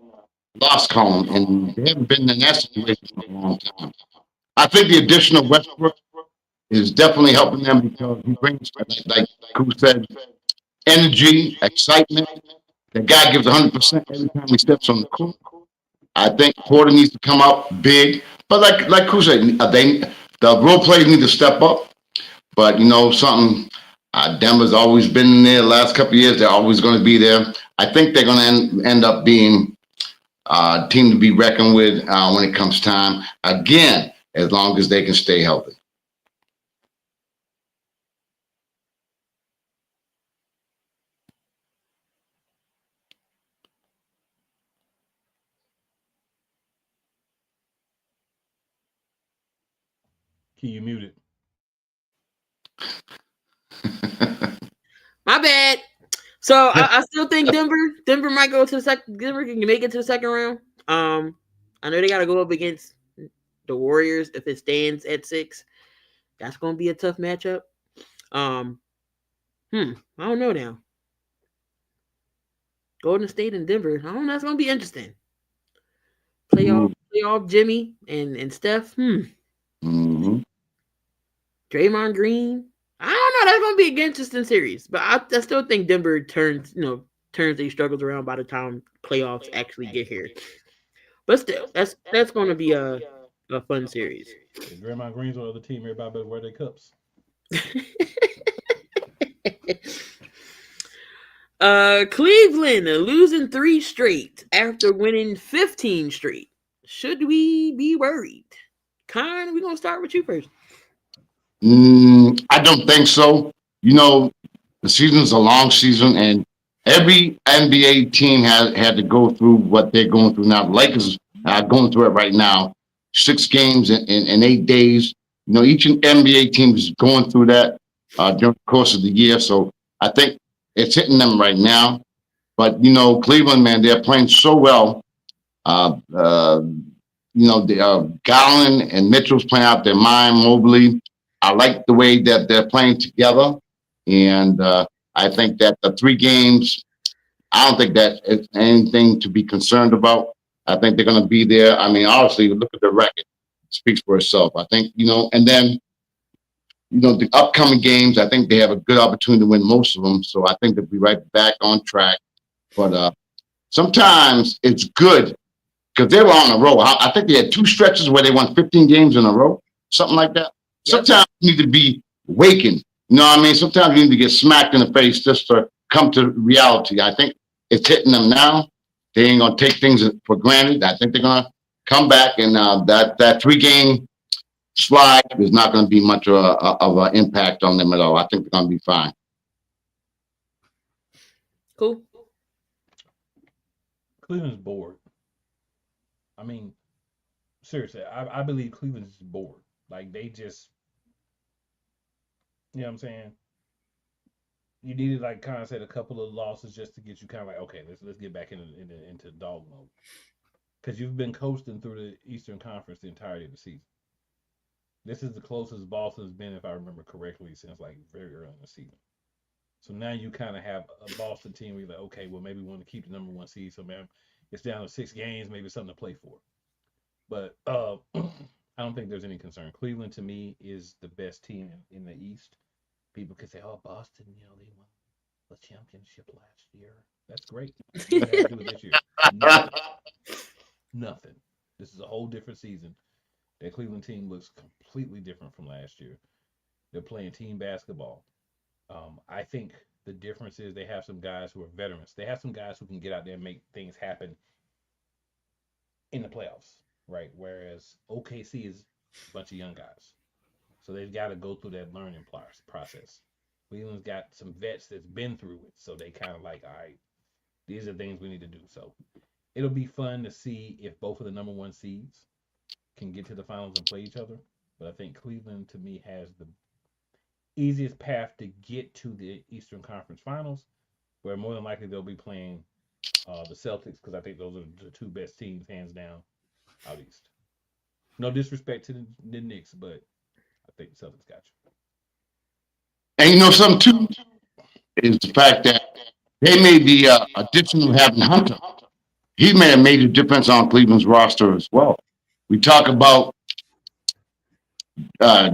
loss column, and they haven't been in that situation for a long time. I think the addition of Westbrook is definitely helping them because he brings, like Kuz said, energy, excitement. The guy gives 100% every time he steps on the court. I think Porter needs to come out big, but like Kuz said, the role players need to step up. But something. Denver's always been in there the last couple of years. They're always going to be there. I think they're going to end up being a team to be reckoned with when it comes time. Again, as long as they can stay healthy. Key, you muted. My bad. So I still think Denver might go to the second. Denver can make it to the second round. I know they got to go up against the Warriors if it stands at 6. That's going to be a tough matchup. I don't know now. Golden State and Denver. I don't know. That's going to be interesting. Playoff Jimmy and Steph. Mm-hmm. Draymond Green. I don't know. That's going to be an interesting series. But I still think Denver turns these struggles around by the time playoffs actually get here. But still, that's going to be a fun series. If Draymond Green's on the other team, everybody better wear their cups. Cleveland losing 3 straight after winning 15 straight. Should we be worried? Con, we're going to start with you first. I don't think so. The season's a long season, and every NBA team had to go through what they're going through now. The Lakers are going through it right now. 6 games in 8 days. Each NBA team is going through that during the course of the year. So I think it's hitting them right now. But Cleveland, man, they're playing so well. Uh, uh, Garland and Mitchell's playing out their mind. Mobley, I like the way that they're playing together, and I think that the 3 games, I don't think that it's anything to be concerned about. I think they're going to be there. I mean, obviously, look at the record; it speaks for itself. I think and then the upcoming games, I think they have a good opportunity to win most of them. So I think they'll be right back on track. But sometimes it's good because they were on a roll. I think they had 2 stretches where they won 15 games in a row, something like that. Yep. Sometimes you need to be wakened. You know what I mean? Sometimes you need to get smacked in the face just to come to reality. I think it's hitting them now. They ain't gonna take things for granted. I think they're gonna come back, and that 3-game slide is not going to be much of an impact on them at all. I think they're going to be fine. Cool. Cleveland's bored. I mean, seriously, I believe Cleveland's bored. Like they just, you know what I'm saying? You needed, like kind of said, a couple of losses just to get you kind of like, okay, let's get back into dog mode, because you've been coasting through the Eastern Conference the entirety of the season. This is the closest Boston's been, if I remember correctly, since like very early in the season. So now you kind of have a Boston team where you're like, okay, well maybe we want to keep the number 1 seed. So man, it's down to 6 games, maybe something to play for. But I don't think there's any concern. Cleveland to me is the best team in the East. People could say, oh, Boston, they won the championship last year. That's great. What does that have to do with this year? Nothing. Nothing. This is a whole different season. That Cleveland team looks completely different from last year. They're playing team basketball. I think the difference is they have some guys who are veterans. They have some guys who can get out there and make things happen in the playoffs, right? Whereas OKC is a bunch of young guys. So they've got to go through that learning process. Cleveland's got some vets that's been through it. So they kind of like, all right, these are things we need to do. So it'll be fun to see if both of the number 1 seeds can get to the finals and play each other. But I think Cleveland, to me, has the easiest path to get to the Eastern Conference Finals, where more than likely they'll be playing the Celtics, because I think those are the 2 best teams, hands down, out east. No disrespect to the Knicks, but I think the Celtics got you. And something too is the fact that they made the addition of having Hunter. He made a major difference on Cleveland's roster as well. We talk about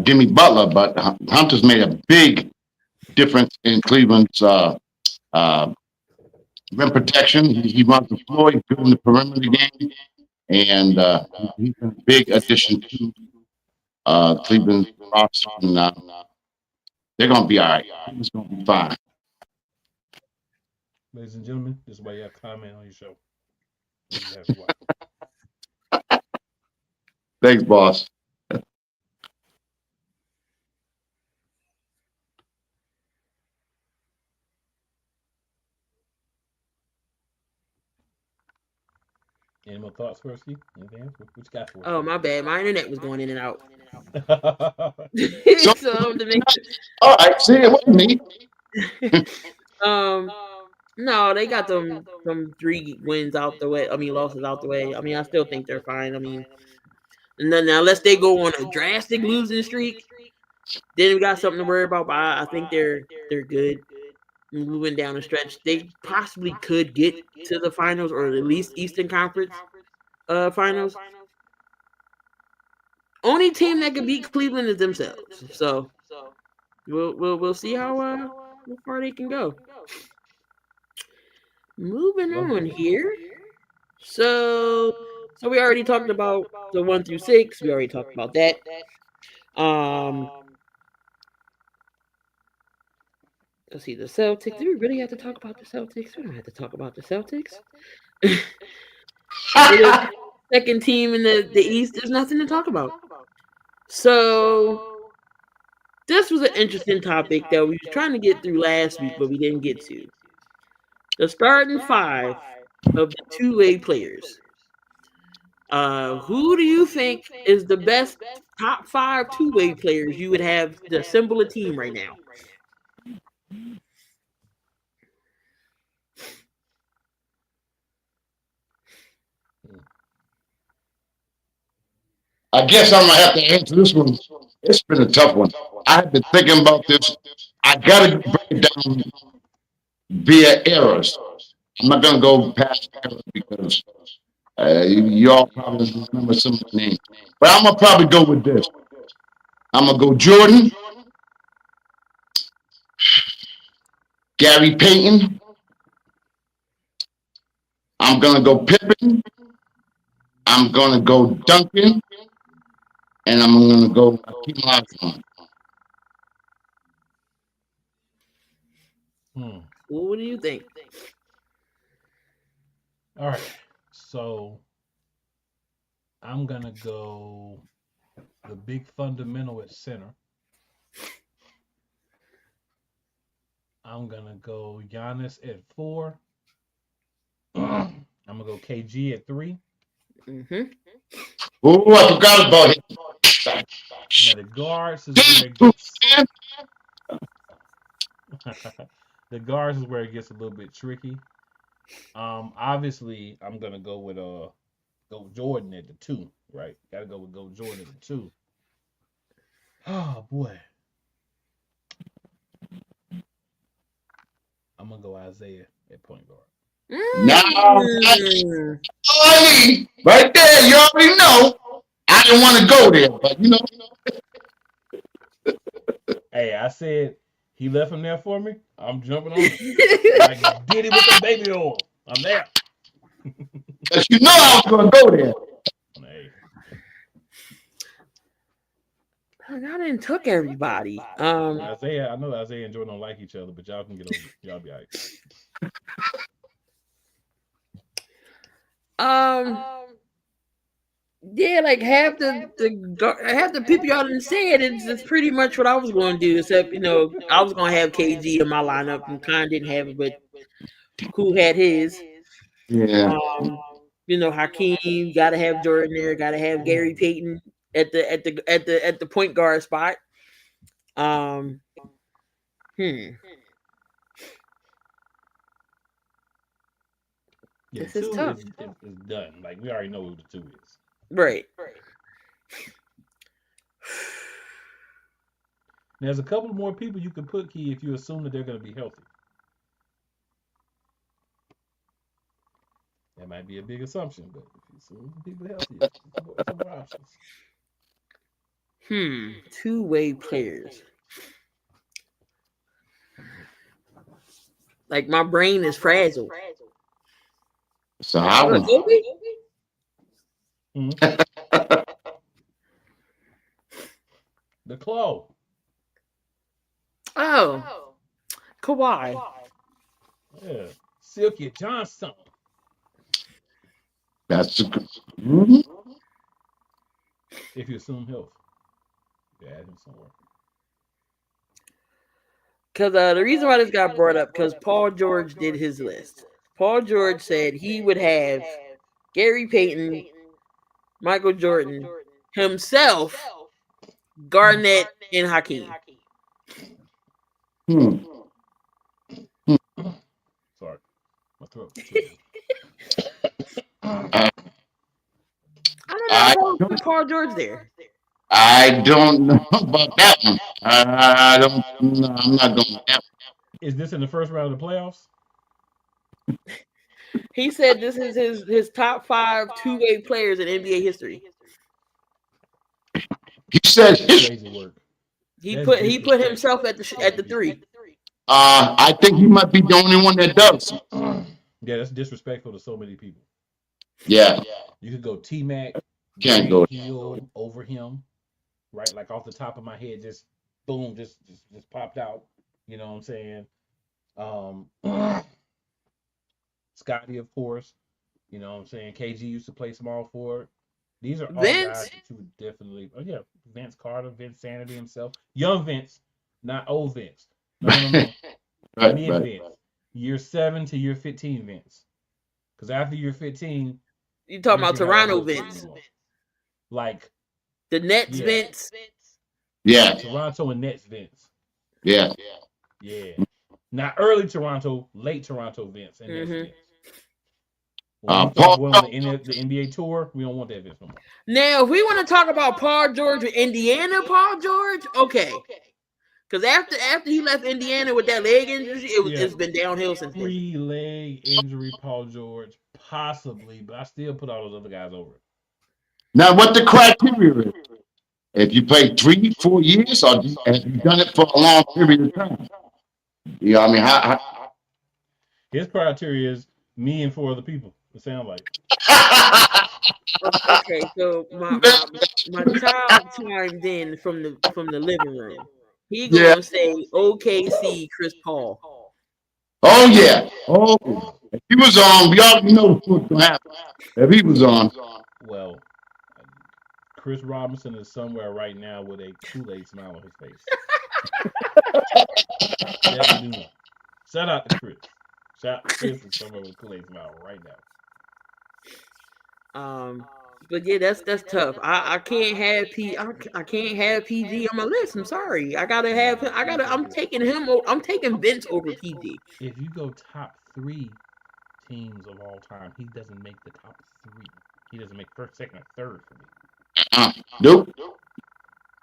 Jimmy Butler, but Hunter's made a big difference in Cleveland's rim protection. He runs the floor, he's good in the perimeter game, and he's a big addition to Cleveland's roster. And, they're going to be all right. It's going to be fine. Ladies and gentlemen, this is why you have to comment on your show. Thanks, boss. Any more thoughts, Swirsky? Anything else? What you got for us? Oh, my bad. My internet was going in and out. So, So to make all right, see, it wasn't me. no, they got them 3 wins out the way. I mean, losses out the way. I mean, I still think they're fine. I mean, and then unless they go on a drastic losing streak, then we got something to worry about. But I think they're good. Moving down the stretch, they possibly could get to the finals or at least Eastern Conference finals. Only team that could beat Cleveland is themselves. So we'll see how far they can go. Moving on here. So we already talked about the 1 through 6. We already talked about that. Let's see, the Celtics. Do we really have to talk about the Celtics? We don't have to talk about the Celtics. Second team in the East, there's nothing to talk about. So This was an interesting topic that we was trying to get through last week, but we didn't get to. The starting five of the two-way players. Who do you think is the best top five two-way players you would have to assemble a team right now? I guess I'm gonna have to answer this one. It's been a tough one. I've been thinking about this. I gotta break it down via eras. I'm not gonna go past eras because you all probably remember some of the names. But I'm gonna probably go with this. I'm gonna go Jordan, Gary Payton. I'm gonna go Pippen. I'm gonna go Duncan, and I'm gonna go Hakeem Olajuwon. What do you think? All right. So I'm gonna go the big fundamental at center. I'm gonna go Giannis at 4. I'm gonna go KG at 3. Mm-hmm. Oh, I forgot about him. Now the guards is where it gets the guards is where it gets a little bit tricky. Obviously I'm gonna go with go Jordan at the 2, right? Gotta go Jordan at the 2. Oh boy. I'm gonna go Isaiah at point guard. Now, right there, you already know. I didn't want to go there, but you know. Hey, I said he left him there for me. I'm jumping on it. Like Diddy with the baby oil. I'm there. Because you know I was going to go there. Hey. I didn't took everybody. Isaiah, I know Isaiah and Jordan don't like each other, but y'all can get over it. Y'all be all right. Yeah, like half the people y'all didn't say it. It's pretty much what I was going to do. Except I was going to have KG in my lineup, and Khan didn't have it, but who had his? Yeah. Hakeem, got to have Jordan there. Got to have Gary Payton at the point guard spot. Yeah, this the is 2 tough. is done. Like we already know who the 2 is. Right. There's a couple more people you can put, Key, if you assume that they're going to be healthy. That might be a big assumption, but if you assume people are healthy, some more options. Two-way players. Like my brain is fragile. So I was. The Claw. Oh. Kawhi. Yeah. Silky Johnson. That's a good. If you assume health. Yeah, add him somewhere. Because the reason why this got brought up, because Paul George did his list. Paul George said he would have Gary Payton, Michael Jordan, himself, Garnett, and Hakeem. Sorry. My throat. I don't know if Paul George there. I don't know about that one. I don't. No, I'm not going to that one. Is this in the first round of the playoffs? He said this is his top 5 two-way players in NBA history. He said crazy work. He put himself at the 3. I think he might be the only one that does. Yeah, that's disrespectful to so many people. Yeah. You could go T-Mac, Can't go Hill over him, right? Like off the top of my head, just boom, just popped out. You know what I'm saying? Scotty, of course. You know what I'm saying? KG used to play small forward. These are all guys Vince. that you would definitely. Oh yeah, Vince Carter, Vince Sanity himself, young Vince, not old Vince. No, no, no, no. Right, Mid right. Vince, year 7 to year 15 Vince. Because after year 15, You talking about Vince ain't got all Toronto those skills no Vince? more. Like, The Nets yeah, Vince? yeah, Yeah, Toronto and Nets Vince. yeah. Yeah, not early Toronto, late Toronto Vince and Nets Hmm. Vince. When he started Paul. going on the NBA tour, we don't want that Vince no more. Now, if we want to talk about Paul George with Indiana, Paul George, okay. Because after he left Indiana with that leg injury, Yeah, it's been downhill since then. 3 leg injury, Paul George, possibly, but I still put all those other guys over it. Now, what the criteria is? If you played 3, 4 years, or have you done it for a long period of time? You know, I mean, His criteria is me and 4 other people. It sounds like. Okay, so my child chimed in from the living room. He yeah. gonna say OKC Chris Paul. Oh yeah. Oh, if he was on, we already know what's going to happen. If he was on, Well, Chris Robinson is somewhere right now with a Kool-Aid smile on his face. That we do know. Shout out to Chris. Chris is somewhere with a Kool-Aid smile right now. But yeah, that's tough. I can't have I can't have PG on my list. I'm sorry. I gotta have him. Nah, PJ. I'm taking him. I'm taking Vince over PG. If you go top 3 teams of all time, he doesn't make the top 3. He doesn't make first, second, or third for me. nope.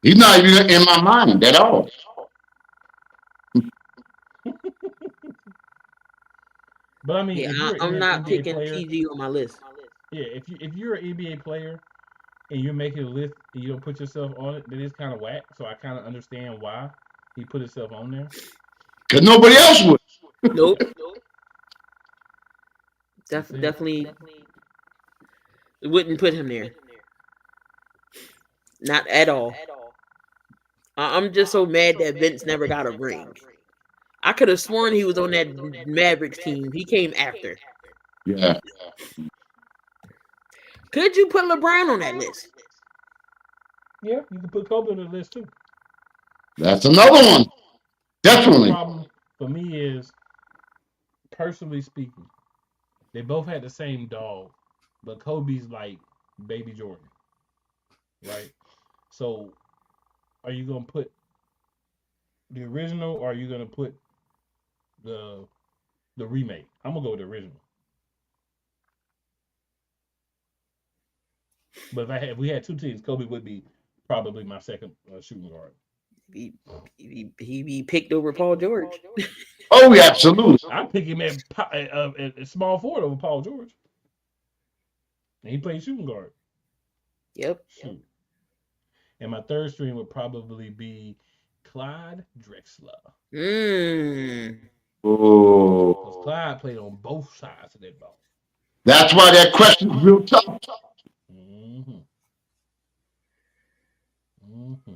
He's not even in my mind at all. But I mean, Yeah, if you're I'm an not NBA picking player, PG on my list. yeah, if you're an NBA player and you're making a list and you don't put yourself on it, then it's kind of whack. So I kind of understand why he put himself on there. Because nobody else would. Nope. That's it. Definitely wouldn't put him there. Not at all. I'm just so mad that Vince never got a ring. I could have sworn he was on that Mavericks team. He came after. Yeah. Could you put LeBron on that list? Yeah, you can put Kobe on the list too. That's another one. The Definitely. problem for me is, personally speaking, they both had the same dog, but Kobe's like Baby Jordan, right? So, are you gonna put the original, or are you gonna put the the remake? I'm gonna go with the original. But if we had 2 teams, Kobe would be probably my second shooting guard. He be picked over Paul George. Oh, yeah, absolutely. I'd pick him at small forward over Paul George, and he played shooting guard. Yep. Shoot. And my third string would probably be Clyde Drexler. Mm. Because Oh, Clyde played on both sides of that ball. that's why that question is real tough. Mm-hmm. Mm-hmm.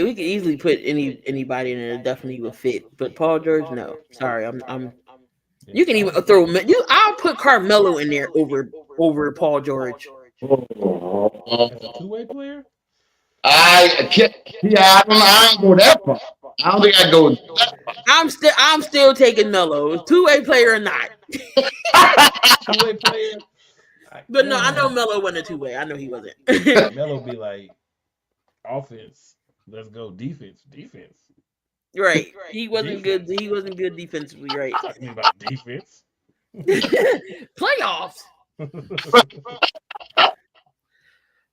We could easily put anybody in there that definitely would fit, but Paul George, no. Sorry, I'm. Yeah, You can even throw you. I'll put Carmelo in there over Paul George. as a two-way player, I can't. Yeah, I ain't go that far. I don't think I go that I'm still taking Melo, two-way player or not. two-way player, But no, I know Melo wasn't a two-way. I know he wasn't. Melo be like offense. Let's go defense. Defense. Right. He wasn't Defense. good. He wasn't good defensively. Right. Talk to me about defense. Playoffs.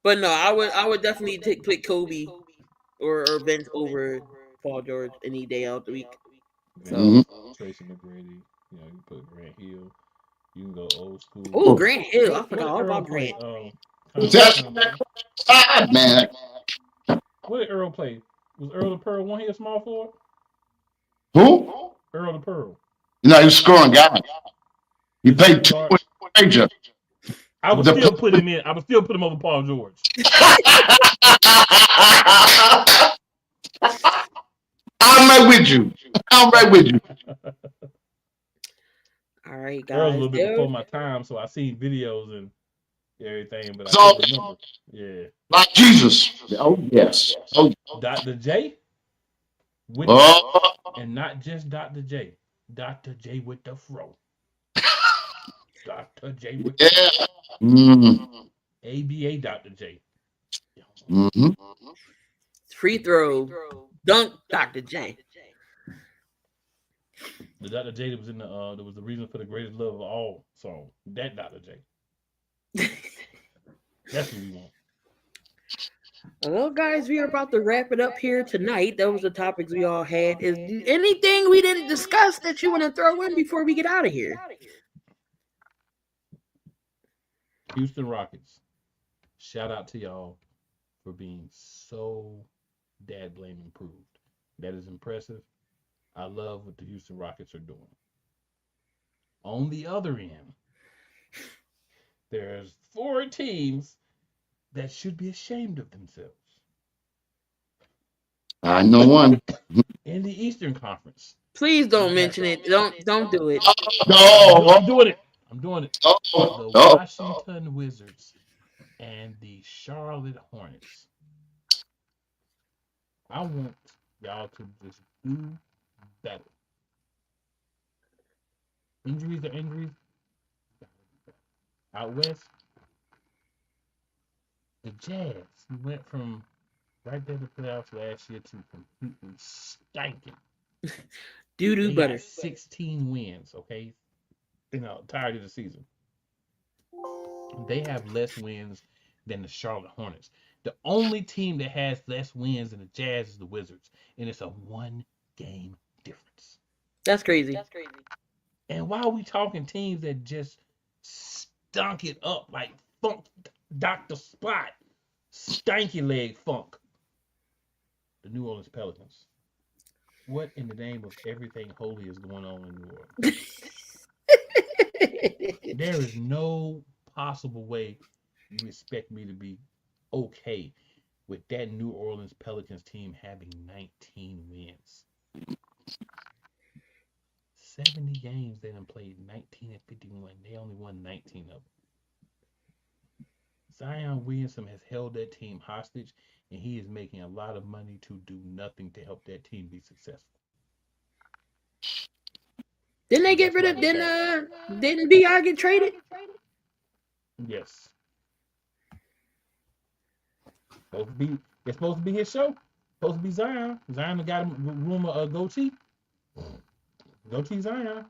But no, I would definitely pick Kobe or Vince over Paul George any day out the week. So, Tracy McGrady. You know, you put Grant Hill. You can go old school. oh, Grant Hill. I What forgot did all Earl about play? Grant. That's side, man. What did Earl play? Was Earl the Pearl one here small forward? Who? Earl the Pearl. No, he was scoring guys. He played two guard. with major. I would still put him in. I would still put him over Paul George. I'm right with you. I'm right with you. All right, Earl's a guys. little bit before my time, so I seen videos and everything, but I So, couldn't remember. Yeah. like Jesus. Oh, yes. Oh, Dr. J with the oh, and not just Dr. J. Dr. J with the fro. Dr. J with the fro. yeah. Mm, ABA Dr. J. mm-hmm. Free throw, dunk, Dr. J. The Dr. J that was in the that was the reason for the greatest love of all song. That Dr. J. That's what we want. Well, guys, we are about to wrap it up here tonight. Those are the topics we all had. Is anything we didn't discuss that you want to throw in before we get out of here? Houston Rockets. Shout out to y'all for being so dad blame improved. That is impressive. I love what the Houston Rockets are doing. On the other end, there's four teams that should be ashamed of themselves. I know one. In the Eastern Conference. Please don't mention it. Don't do it. No. I'm doing it. I'm doing it. Oh, The oh. Washington Wizards and the Charlotte Hornets. I want y'all to just do better. Injuries are injuries. Out west, the Jazz, who went from right there to playoffs last year to completely stinking. Doo-doo They butter. got 16 wins, okay? Tired of the season. They have less wins than the Charlotte Hornets. The only team that has less wins than the Jazz is the Wizards, and it's a 1-game difference. That's crazy. And why are we talking teams that just stunk it up like Funk Dr. Spot, stanky leg funk? The New Orleans Pelicans. What in the name of everything holy is going on in New Orleans? There is no possible way you expect me to be okay with that New Orleans Pelicans team having 19 wins. 70 games they done played 19 and 51. They only won 19 of them. Zion Williamson has held that team hostage, and he is making a lot of money to do nothing to help that team be successful. Didn't they get rid of? Didn't Bi get traded? Yes. It's supposed to be his show. Supposed to be Zion. Zion got him room a goatee. Goatee Zion.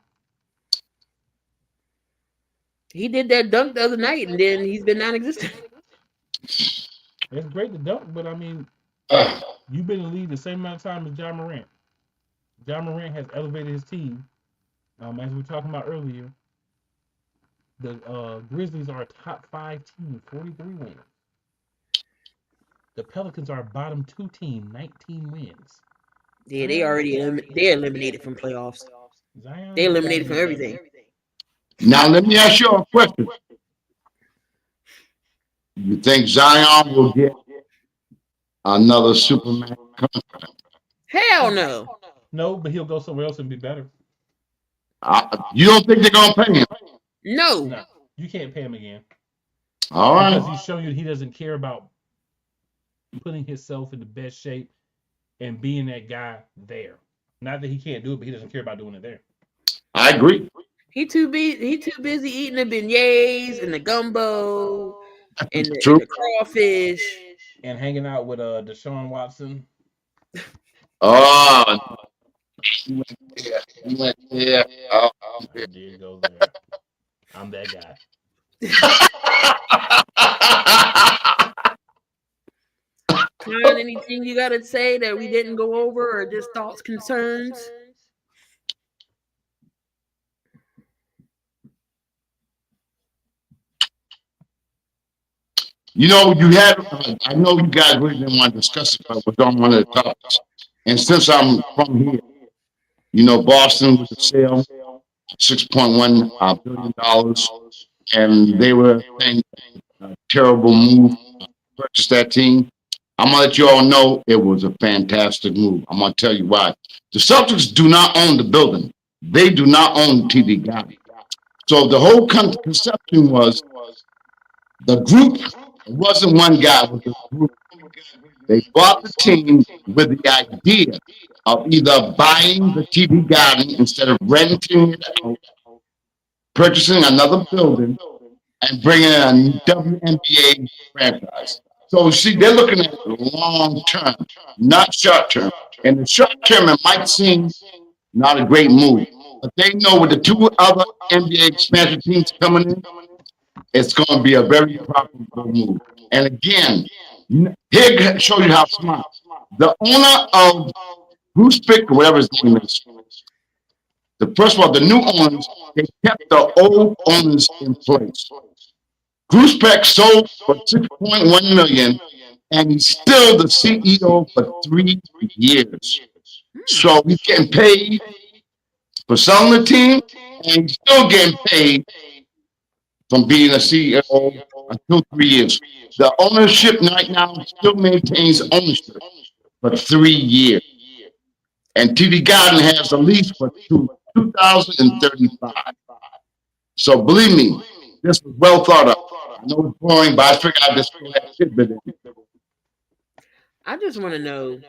He did that dunk the other night, and then he's been non-existent. It's great to dunk, but I mean, you've been in the league the same amount of time as John Morant. John Morant has elevated his team. As we were talking about earlier, the Grizzlies are a top 5 team, 43 wins. The Pelicans are a bottom 2 team, 19 wins. Yeah, they're eliminated from playoffs. Zion, They eliminated from everything. Now, let me ask you a question. You think Zion will get another Superman contract? Hell no. No, but he'll go somewhere else and be better. You don't think they're going to pay him? No. You can't pay him again. All right. Because he's shown you he doesn't care about putting himself in the best shape and being that guy there. Not that he can't do it, but he doesn't care about doing it there. I agree. He too busy eating the beignets and the gumbo and the crawfish and hanging out with Deshaun Watson. Oh, you went there. Oh, I did go there. I'm that guy. Con, anything you gotta say that we didn't go over, or just thoughts, concerns? You know, I know you guys really didn't want to discuss it, but it was on one of the topics. And since I'm from here, you know, Boston was a sale, $6.1 billion, and they were saying a terrible move to purchase that team. I'm going to let you all know it was a fantastic move. I'm going to tell you why. The Celtics do not own the building. They do not own TD Garden. So the whole conception was The group wasn't one guy, it was a group. They bought the team with the idea of either buying the TV garden instead of renting it out, purchasing another building, and bringing in a WNBA franchise. So, see, they're looking at long term, not short term. In the short term, it might seem not a great move, but they know with the two other NBA expansion teams coming in, it's going to be a very profitable move. And again, here shows you how smart. The owner of Bruce Pick, or whatever his name is, first of all, the new owners, they kept the old owners in place. Bruce Peck sold for $6.1 million, and he's still the CEO for 3 years. So he's getting paid for selling the team, and he's still getting paid from being a CEO until 3 years. The ownership right now still maintains ownership for 3 years. And TD Garden has a lease for 2035. So believe me, this was well thought of. I know it's boring, but I figured I'd just throw that tidbit in. I just want to know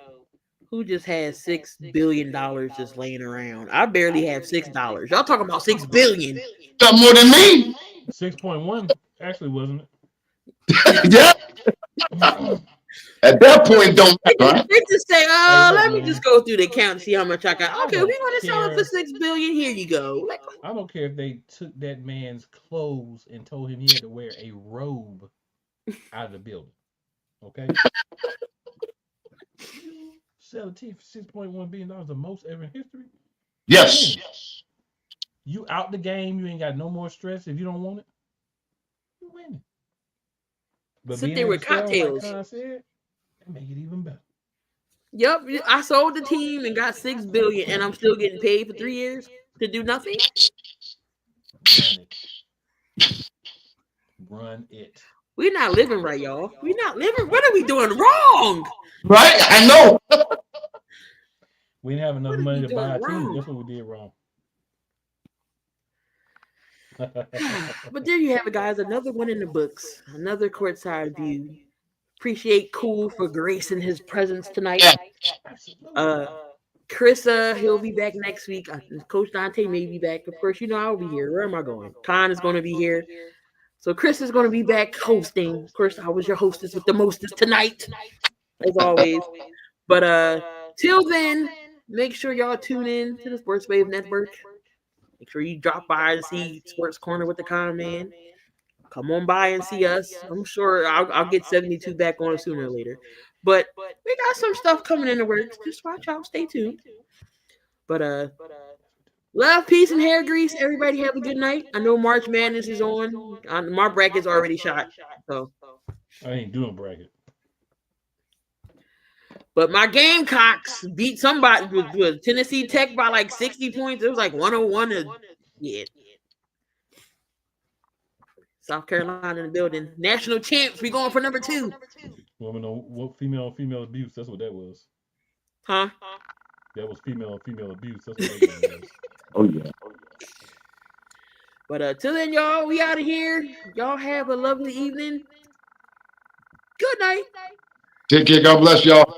who just has $6 billion just laying around. I barely have $6. Y'all talking about $6 billion? Got more than me. 6.1 actually wasn't Yeah. it? At that point, don't matter, right? They just say, Hey, look, let me man. just go through the account and see how much I got. I Okay, don't we want to sell it for care. $6 billion. Here you go. Like, I don't care if they took that man's clothes and told him he had to wear a robe out of the building. Okay? You sell a team for $6.1 billion, the most ever in history. Yes. You out the game, you ain't got no more stress if you don't want it. You winning. But sit being there able with to sell, like cocktails. Con said, that make it even better. Yep, I sold the team and got $6 billion, and I'm still getting paid for 3 years to do nothing. Run it. Run it. We're not living right, y'all. We're not living. What are we doing wrong? Right? I know. We didn't have enough What are money we to buy a doing team. wrong? That's what we did wrong. But there you have it, guys. Another one in the books. Another courtside view. Appreciate Cool for gracing his presence tonight. Yeah. Absolutely. Chris, he'll be back next week. Coach Dante may be back. Of course, you know I'll be here. Where am I going? Khan is going to be here. So Chris is going to be back hosting. Of course, I was your hostess with the mostest tonight, as always. But till then, make sure y'all tune in to the Sports Wave Network. Make sure you drop by and see Sports Corner with the Con Man. Come on by and see us. I'm sure I'll get 72 back on sooner or later. But we got some stuff coming in the works. Just watch out. Stay tuned. But love, peace, and hair grease. Everybody have a good night. I know March Madness is on. My bracket's already shot. So, I ain't doing bracket. but my Gamecocks beat somebody with Tennessee Tech by like 60 points. It was like 101 to yeah. South Carolina in the building. National champs. We going for number 2. Woman on what female on female abuse. That's what that was. Huh? That was female on female abuse. That's what that was. Oh, yeah. But till then, y'all, we out of here. Y'all have a lovely evening. Good night. Take care. God bless y'all.